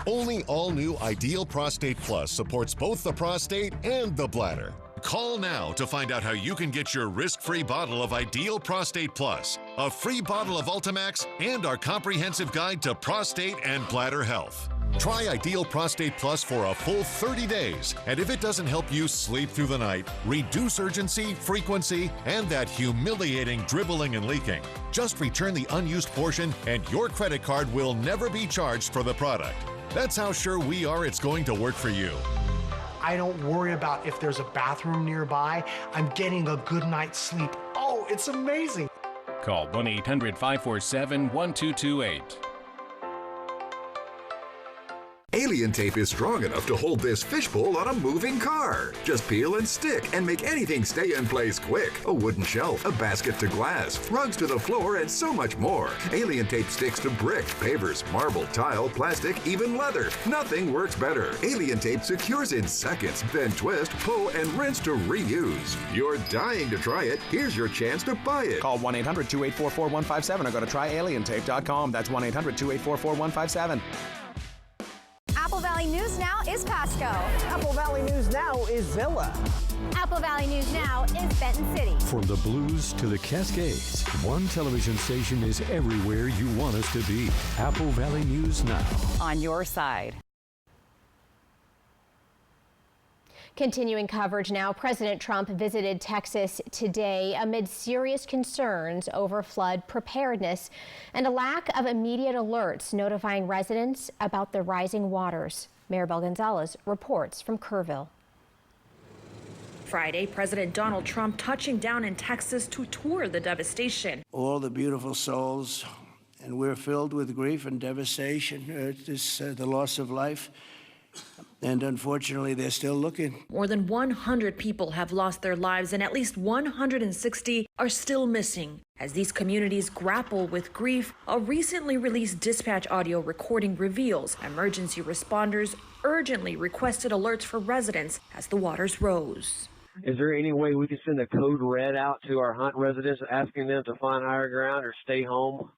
Only all-new Ideal Prostate Plus supports both the prostate and the bladder. Call now to find out how you can get your risk-free bottle of Ideal Prostate Plus, a free bottle of Ultimax, and our comprehensive guide to prostate and bladder health. Try Ideal Prostate Plus for a full 30 days, and if it doesn't help you sleep through the night, reduce urgency, frequency, and that humiliating dribbling and leaking, just return the unused portion and your credit card will never be charged for the product. That's how sure we are it's going to work for you. I don't worry about if there's a bathroom nearby. I'm getting a good night's sleep. Oh, it's amazing. Call 1-800-547-1228. Alien tape is strong enough to hold this fishbowl on a moving car. Just peel and stick and make anything stay in place quick. A wooden shelf, a basket to glass, rugs to the floor, and so much more. Alien tape sticks to brick, pavers, marble, tile, plastic, even leather. Nothing works better. Alien tape secures in seconds, then twist, pull, and rinse to reuse. You're dying to try it. Here's your chance to buy it. Call 1-800-284-4157 or go to tryalientape.com. That's 1-800-284-4157. Apple Valley News Now is Pasco. Apple Valley News Now is Villa. Apple Valley News Now is Benton City. From the Blues to the Cascades, one television station is everywhere you want us to be. Apple Valley News Now. On your side. Continuing coverage now, President Trump visited Texas today amid serious concerns over flood preparedness and a lack of immediate alerts notifying residents about the rising waters. Maribel Gonzalez reports from Kerrville. Friday, President Donald Trump touching down in Texas to tour the devastation. All the beautiful souls, and we're filled with grief and devastation. The loss of life. And unfortunately, they're still looking. More than 100 people have lost their lives and at least 160 are still missing. As these communities grapple with grief, a recently released dispatch audio recording reveals emergency responders urgently requested alerts for residents as the waters rose. Is there any way we can send a code red out to our Hunt residents asking them to find higher ground or stay home?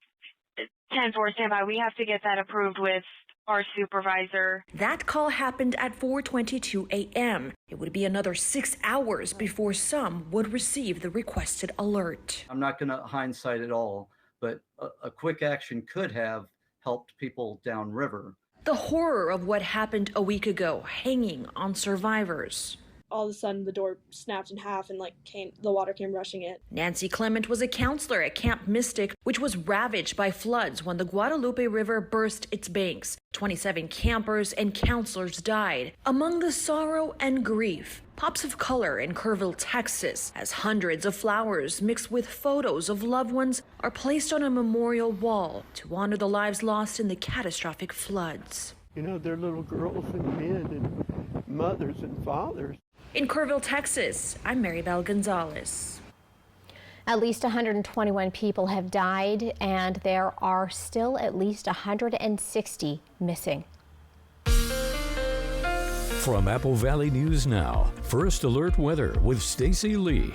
10-4 standby. We have to get that approved with our supervisor. That call happened at 4:22 a.m. It would be another 6 hours before some would receive the requested alert. I'm not going to hindsight it all, but a quick action could have helped people downriver. The horror of what happened a week ago hanging on survivors. All of a sudden the door snapped in half and the water came rushing in. Nancy Clement was a counselor at Camp Mystic, which was ravaged by floods when the Guadalupe River burst its banks. 27 campers and counselors died. Among the sorrow and grief, pops of color in Kerrville, Texas, as hundreds of flowers mixed with photos of loved ones are placed on a memorial wall to honor the lives lost in the catastrophic floods. You know, they're little girls and men and mothers and fathers. In Kerrville, Texas, I'm Maribel Gonzalez. At least 121 people have died, and there are still at least 160 missing. From Apple Valley News Now, First Alert Weather with Stacy Lee.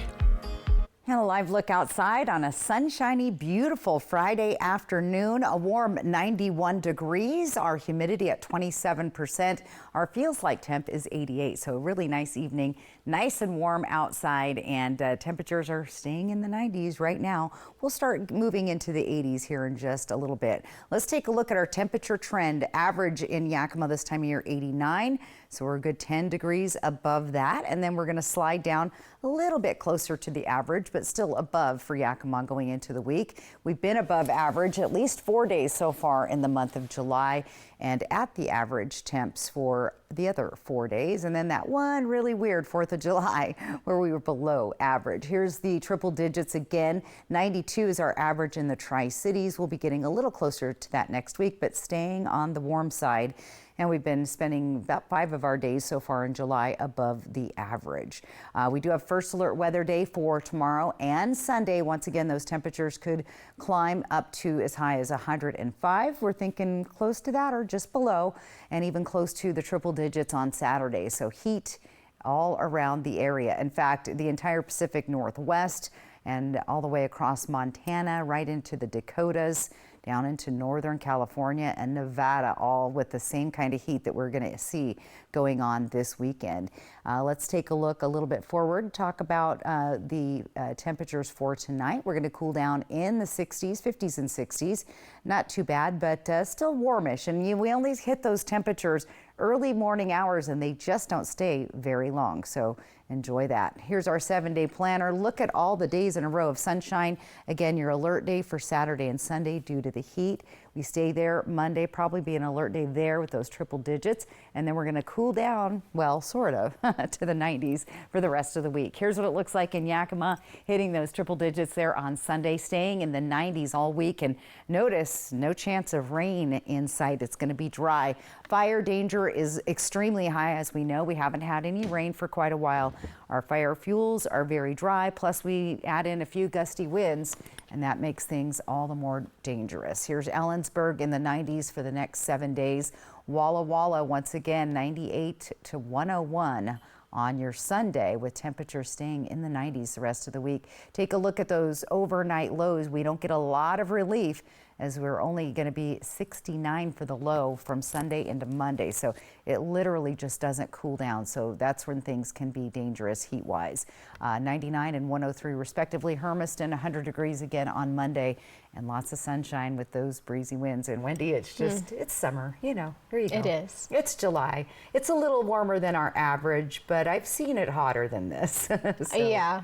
And a live look outside on a sunshiny, beautiful Friday afternoon. A warm 91 degrees. Our humidity at 27%. Our feels like temp is 88. So a really nice evening. Nice and warm outside, and temperatures are staying in the 90s right now. We'll start moving into the 80s here in just a little bit. Let's take a look at our temperature trend. Average in Yakima this time of year, 89. So we're a good 10 degrees above that. And then we're going to slide down a little bit closer to the average, but still above for Yakima going into the week. We've been above average at least 4 days so far in the month of July, and at the average temps for the other 4 days. And then that one really weird 4th of July where we were below average. Here's the triple digits again. 92 is our average in the Tri-Cities. We'll be getting a little closer to that next week, but staying on the warm side. And we've been spending about 5 of our days so far in July above the average. We do have First Alert Weather Day for tomorrow and Sunday. Once again, those temperatures could climb up to as high as 105. We're thinking close to that or just below, and even close to the triple digits on Saturday. So heat all around the area. In fact, the entire Pacific Northwest and all the way across Montana, right into the Dakotas, down into Northern California and Nevada, all with the same kind of heat that we're going to see going on this weekend. Let's take a look a little bit forward, talk about the temperatures for tonight. We're going to cool down in the 60s, 50s and 60s. Not too bad, but still warmish. And we only hit those temperatures early morning hours, and they just don't stay very long. So enjoy that. Here's our 7-day planner. Look at all the days in a row of sunshine. Again, your alert day for Saturday and Sunday due to the heat. We stay there Monday, probably be an alert day there with those triple digits. And then we're going to cool down, well, sort of, to the 90s for the rest of the week. Here's what it looks like in Yakima, hitting those triple digits there on Sunday, staying in the 90s all week. And notice, no chance of rain in sight. It's going to be dry. Fire danger is extremely high, as we know. We haven't had any rain for quite a while. Our fire fuels are very dry, plus we add in a few gusty winds, and that makes things all the more dangerous. Here's Ellensburg in the 90s for the next 7 days. Walla Walla, once again, 98 to 101 on your Sunday, with temperatures staying in the 90s the rest of the week. Take a look at those overnight lows. We don't get a lot of relief, as we're only going to be 69 for the low from Sunday into Monday. So it literally just doesn't cool down. So that's when things can be dangerous heat-wise. 99 and 103 respectively. Hermiston, 100 degrees again on Monday, and lots of sunshine with those breezy winds. And Wendy, it's just, it's summer, you know, there you go. It is. It's July. It's a little warmer than our average, but I've seen it hotter than this. So. Yeah.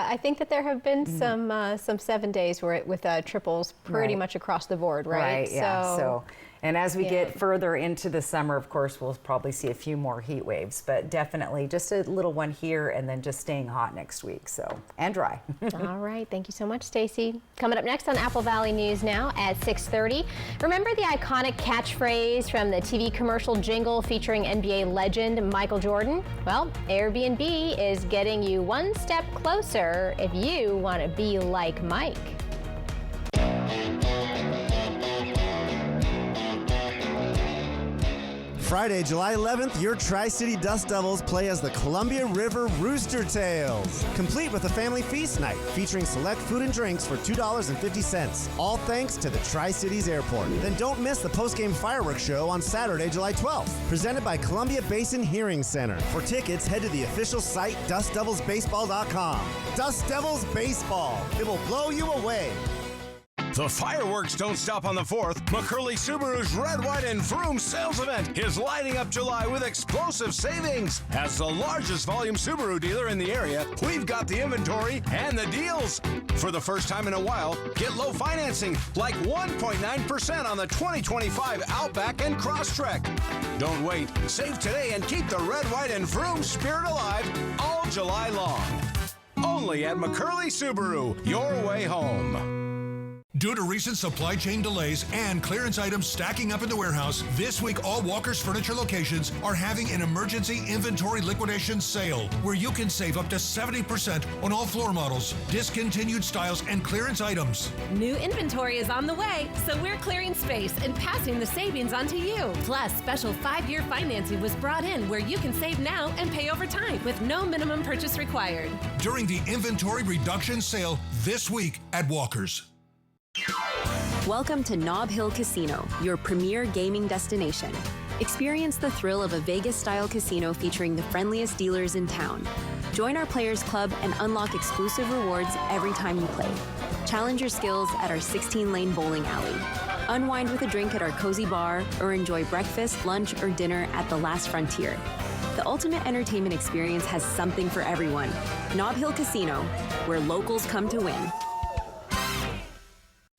I think that there have been some 7 days where with triples pretty much across the board, right? Right, yeah. So, and as we get further into the summer, of course, we'll probably see a few more heat waves, but definitely just a little one here, and then just staying hot next week. So, and dry. All right. Thank you so much, Stacy. Coming up next on Apple Valley News Now at 6:30. Remember the iconic catchphrase from the TV commercial jingle featuring NBA legend Michael Jordan? Well, Airbnb is getting you one step closer if you want to be like Mike. Friday, July 11th, your Tri-City Dust Devils play as the Columbia River Rooster Tails, complete with a family feast night featuring select food and drinks for $2.50, all thanks to the Tri-Cities Airport. Then don't miss the post-game fireworks show on Saturday, July 12th, presented by Columbia Basin Hearing Center. For tickets, head to the official site, DustDevilsBaseball.com. Dust Devils Baseball. It will blow you away. The fireworks don't stop on the 4th. McCurley Subaru's Red, White, and Vroom sales event is lighting up July with explosive savings. As the largest volume Subaru dealer in the area, we've got the inventory and the deals. For the first time in a while, get low financing, like 1.9% on the 2025 Outback and Crosstrek. Don't wait. Save today and keep the Red, White, and Vroom spirit alive all July long. Only at McCurley Subaru, your way home. Due to recent supply chain delays and clearance items stacking up in the warehouse, this week all Walker's Furniture locations are having an emergency inventory liquidation sale where you can save up to 70% on all floor models, discontinued styles, and clearance items. New inventory is on the way, so we're clearing space and passing the savings on to you. Plus, special 5-year financing was brought in where you can save now and pay over time with no minimum purchase required. During the inventory reduction sale this week at Walker's. Welcome to Nob Hill Casino, your premier gaming destination. Experience the thrill of a Vegas-style casino featuring the friendliest dealers in town. Join our Players Club and unlock exclusive rewards every time you play. Challenge your skills at our 16-lane bowling alley. Unwind with a drink at our cozy bar, or enjoy breakfast, lunch, or dinner at the Last Frontier. The ultimate entertainment experience has something for everyone. Nob Hill Casino, where locals come to win.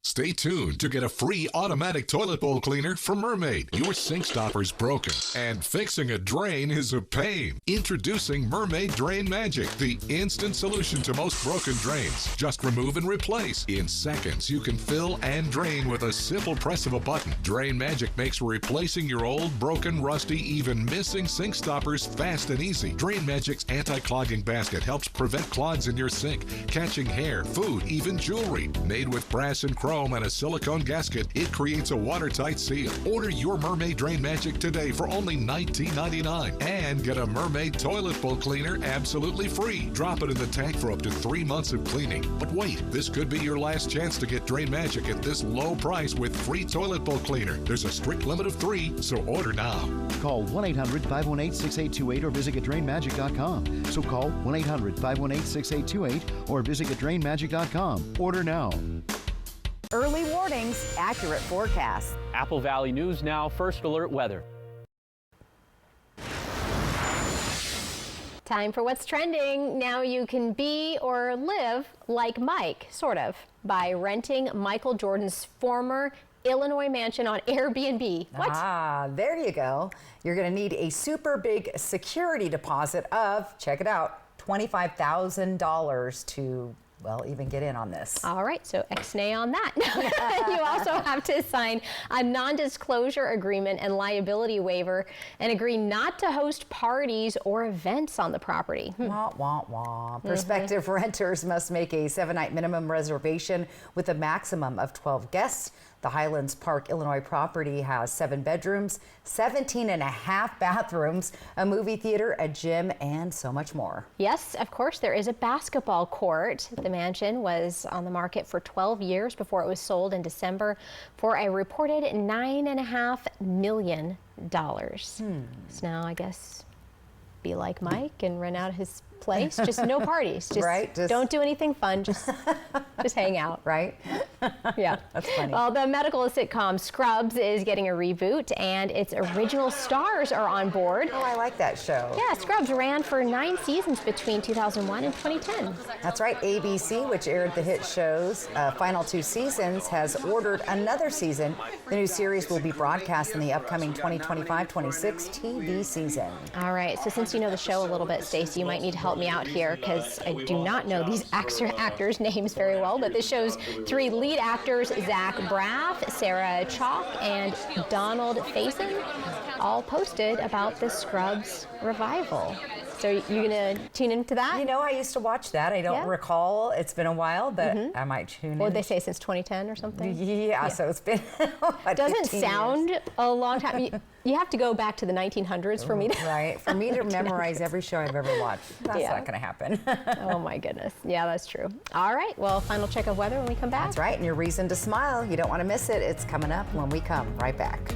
Stay tuned to get a free automatic toilet bowl cleaner from Mermaid. Your sink stopper's broken, and fixing a drain is a pain. Introducing Mermaid Drain Magic, the instant solution to most broken drains. Just remove and replace. In seconds, you can fill and drain with a simple press of a button. Drain Magic makes replacing your old, broken, rusty, even missing sink stoppers fast and easy. Drain Magic's anti-clogging basket helps prevent clogs in your sink, catching hair, food, even jewelry. Made with brass and chrome and a silicone gasket, it creates a watertight seal. Order your Mermaid Drain Magic today for only $19.99 and get a Mermaid toilet bowl cleaner absolutely free. Drop it in the tank for up to 3 months of cleaning. But wait, this could be your last chance to get Drain Magic at this low price with free toilet bowl cleaner. There's a strict limit of 3, so order now. Call 1-800-518-6828 or visit GetDrainMagic.com. So call 1-800-518-6828 or visit GetDrainMagic.com. Order now. Early warnings, accurate forecasts. Apple Valley News Now, First Alert Weather. Time for what's trending. Now you can be or live like Mike, sort of, by renting Michael Jordan's former Illinois mansion on Airbnb. What? Ah, there you go. You're going to need a super big security deposit of, check it out, $25,000 to, well, even get in on this. All right, so ex-nay on that. You also have to sign a non-disclosure agreement and liability waiver and agree not to host parties or events on the property. Wah, wah, wah. Prospective renters must make a 7-night minimum reservation with a maximum of 12 guests. The Highlands Park, Illinois property has 7 bedrooms, 17.5 bathrooms, a movie theater, a gym, and so much more. Yes, of course, there is a basketball court. The mansion was on the market for 12 years before it was sold in December for a reported $9.5 million. So now I guess be like Mike and rent out his place. Just no parties. Just, right? Don't do anything fun. Just hang out. Right? Yeah. That's funny. Well, the medical sitcom Scrubs is getting a reboot, and its original stars are on board. Oh, I like that show. Yeah, Scrubs ran for 9 seasons between 2001 and 2010. That's right. ABC, which aired the hit show's final 2 seasons, has ordered another season. The new series will be broadcast in the upcoming 2025-26 TV season. All right. So since you know the show a little bit, Stacey, you might need to help me out here because I do not know these actors' names very well, but this show's 3 lead actors, Zach Braff, Sarah Chalk, and Donald Faison, all posted about the Scrubs revival. So you gonna tune into that? You know, I used to watch that. I don't recall. It's been a while, but I might tune in. What did they say, since 2010 or something? Yeah, so it's been Doesn't sound a long time. You have to go back to the 1900s for me to... Right, for me to memorize every show I've ever watched. That's not going to happen. Oh my goodness. Yeah, that's true. All right, well, final check of weather when we come back. That's right, and your reason to smile, you don't want to miss it. It's coming up when we come right back.